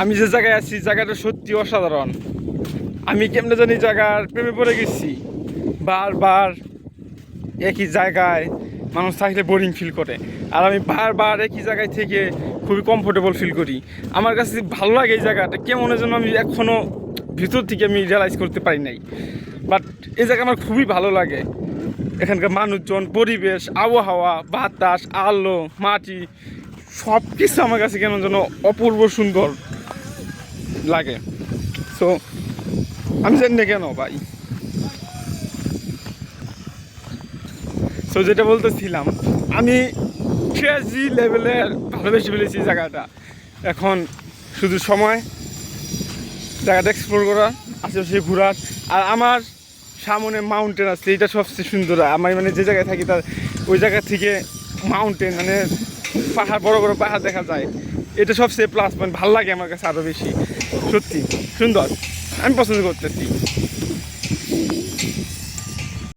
আমি যে জায়গায় আছি জায়গাটা সত্যি অসাধারণ। আমি কেমনে জানি জায়গার প্রেমে পড়ে গেছি। বারবার একই জায়গায় মানুষ থাকলে বোরিং ফিল করে, আর আমি বারবার একই জায়গায় থেকে খুবই কমফোর্টেবল ফিল করি। আমার কাছে ভালো লাগে এই জায়গাটা, কেমন যেন আমি এখনও ভিতর থেকে আমি রিয়েলাইজ করতে পারি নাই। বাট এই জায়গা আমার খুবই ভালো লাগে। এখানকার মানুষজন, পরিবেশ, আবহাওয়া, বাতাস, আলো, মাটি সব কিছু আমার কাছে কেমন যেন অপূর্ব সুন্দর লাগে। সো আমি জানি না কেন ভাই। সো যেটা বলতেছিলাম, আমি ক্রেজি লেভেলের ভালোবেসে ফেলেছি জায়গাটা। এখন শুধু সময় জায়গাটা এক্সপ্লোর করা, আশেপাশে ঘোরার। আর আমার সামনে মাউন্টেন আছে, এটা সবচেয়ে সুন্দর। আমার মানে যে জায়গায় থাকি তার ওই জায়গা থেকে মাউন্টেন মানে পাহাড়, বড় বড় পাহাড় দেখা যায়। এটা সবচেয়ে প্লাস পয়েন্ট, ভালো লাগে আমার কাছে আরও বেশি। সত্যি সুন্দর, আমি পছন্দ করতেছি।